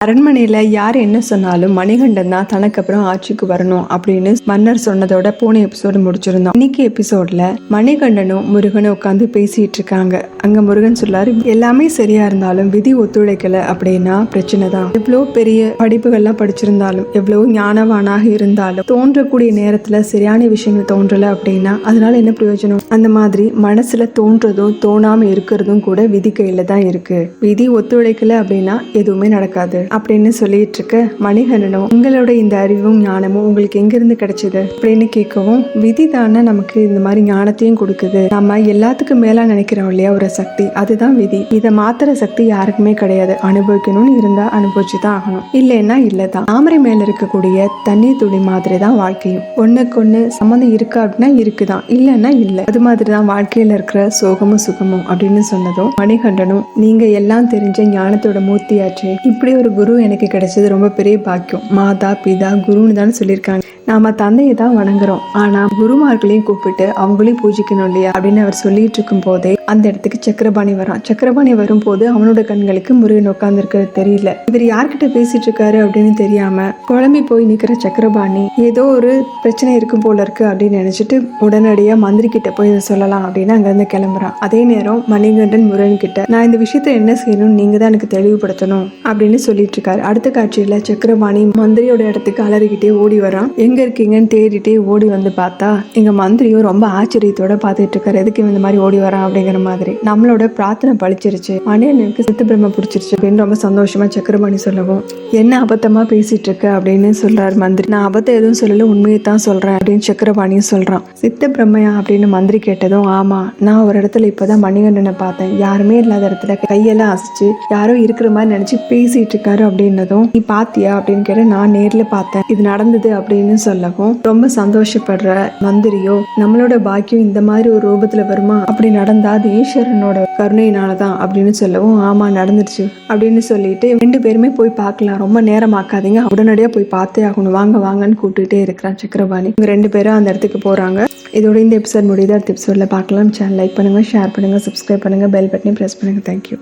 அரண்மனையில யார் என்ன சொன்னாலும் மணிகண்டன் தான் தனக்கு அப்புறம் ஆட்சிக்கு வரணும் அப்படின்னு மன்னர் சொன்னதோட போன எபிசோடு முடிச்சிருந்தோம். இன்னைக்கு எபிசோட்ல மணிகண்டனும் முருகனும் உட்காந்து பேசிட்டு இருக்காங்க. அங்க முருகன் சொல்லாரு, எல்லாமே சரியா இருந்தாலும் விதி ஒத்துழைக்கல அப்படின்னா பிரச்சனை தான். எவ்வளவு பெரிய படிப்புகள்லாம் படிச்சிருந்தாலும் எவ்வளவு ஞானவானாக இருந்தாலும் தோன்றக்கூடிய நேரத்துல சரியான விஷயங்கள் தோன்றல அப்படின்னா அதனால என்ன பிரயோஜனம்? அந்த மாதிரி மனசுல தோன்றதும் தோணாம இருக்கிறதும் கூட விதி கையில தான் இருக்கு. விதி ஒத்துழைக்கல அப்படின்னா எதுவுமே நடக்காது அப்படின்னு சொல்லிட்டு இருக்க மணிகண்டனும், உங்களோட இந்த அறிவும் ஞானமும் உங்களுக்கு எங்கிருந்து கிடைச்சது அப்படின்னு கேட்கவும், விதி தானே நமக்கு இந்த மாதிரி ஞானத்தையும் கொடுக்குது. நம்ம எல்லாத்துக்கும் மேலா நினைக்கிறோம் இல்லையா ஒரு சக்தி, அதுதான் விதி. இதை மாத்திர சக்தி யாருக்குமே கிடையாது. அனுபவிக்கணும்னு இருந்தா அனுபவிச்சுதான் ஆகணும், இல்லைன்னா இல்லதான். தாமரை மேல இருக்கக்கூடிய தண்ணீர் துளி மாதிரி தான் வாழ்க்கையும். ஒண்ணுக்கு ஒண்ணு சம்மந்தம் இருக்கா அப்படின்னா இருக்குதான், இல்லைன்னா இல்லை. அது மாதிரிதான் வாழ்க்கையில இருக்கிற சோகமும் சுகமும் அப்படின்னு சொன்னதும் மணிகண்டனும், நீங்க எல்லாம் தெரிஞ்ச ஞானத்தோட மூர்த்தியாச்சு, இப்படி ஒரு குரு எனக்கு கிடைச்சது ரொம்ப பெரிய பாக்கியம். மாதா பிதா குருன்னு தானே சொல்லியிருக்காங்க. நாம தந்தையை தான் வணங்குறோம், ஆனா குருமார்களையும் கூப்பிட்டு அவங்களையும் பூஜிக்கணும் இல்லையா அப்படின்னு அவர் சொல்லிட்டு இருக்கும் போதே அந்த இடத்துக்கு சக்கரபாணி வரான். சக்கரபாணி வரும்போது அவனோட கண்களுக்கு முருகன் உட்கார்ந்து இருக்கிறது தெரியல. இவர் யார்கிட்ட பேசிட்டு இருக்காரு அப்படின்னு தெரியாம குழம்பி போய் நிக்கிற சக்கரபாணி ஏதோ ஒரு பிரச்சனை இருக்கும் போல இருக்கு அப்படின்னு நினைச்சிட்டு உடனடியா மந்திரி கிட்ட போய் இதை சொல்லலாம் அப்படின்னு அங்க இருந்து கிளம்புறான். அதே நேரம் மணிகண்டன் முருகன் கிட்ட, நான் இந்த விஷயத்த என்ன செய்யணும் நீங்க தான் எனக்கு தெளிவுபடுத்தணும் அப்படின்னு சொல்லிட்டு இருக்காரு. அடுத்த காட்சியில சக்கரபாணி மந்திரியோட இடத்துக்கு அலறிக்கிட்டே ஓடி வரான். எங்க இருக்கீங்கன்னு தேடிட்டே ஓடி வந்து பார்த்தா எங்க மந்திரியும் ரொம்ப ஆச்சரியத்தோட பாத்துட்டு இருக்காரு. எதுக்கு இந்த மாதிரி ஓடி வரான் அப்படிங்கிற மாதிரி. நம்மளோட பிரார்த்தனை பழிச்சிருச்சு, மணியனுக்கு சித்த பிரம்ம பிடிச்சிருச்சு அப்படின்னு ரொம்ப சந்தோஷமா சக்கரபாணி சொல்லவும், என்ன அபத்தமா பேசிட்டு இருக்க அப்படின்னு சொல்றாரு மந்திரி. நான் அபத்தம் எதுவும் சொல்லல, உண்மையை தான் சொல்றேன் அப்படின்னு சக்கரபாணியும் சொல்றான். சித்த பிரம்மையா அப்படின்னு மந்திரி கேட்டதும், ஆமா, நான் ஒரு இடத்துல இப்பதான் மணிகண்டனை பார்த்தேன். யாருமே இல்லாத இடத்துல கையெல்லாம் அசைச்சு யாரோ இருக்கிற மாதிரி நினைச்சு பேசிட்டு இருக்காரு அப்படின்னதும், நீ பாத்தியா அப்படின்னு கேட்ட, நான் நேர்ல பார்த்தேன், இது நடந்தது அப்படின்னு சொல்லவும் ரொம்ப சந்தோஷப்படுற மந்திரியோ, நம்மளோட பாக்கியம் இந்த மாதிரி ஒரு ரூபத்துல வருமா, அப்படி நடந்தா அது ஈஸ்வரனோட கருணையினாலதான் அப்படின்னு சொல்லவும், ஆமா நடந்துருச்சு அப்படின்னு சொல்லிட்டு ரெண்டு பேருமே போய் பார்க்கலாம், ரொம்ப நேரம் ஆக்காதீங்க, உடனடியா போய் பார்த்தே ஆகணும், வாங்க வாங்கன்னு கூப்பிட்டுட்டே இருக்கிறான் சக்கரபாணி. இவங்க ரெண்டு பேரும் அந்த இடத்துக்கு போறாங்க. இதோட இந்த எபிசோட் முடியுது. அடுத்த எபிசோட்ல பார்க்கலாம். சேனல் லைக் பண்ணுங்க, ஷேர் பண்ணுங்க, சப்ஸ்கிரைப் பண்ணுங்க, பெல் பட்டனை பிரஸ் பண்ணுங்க. தேங்க்யூ.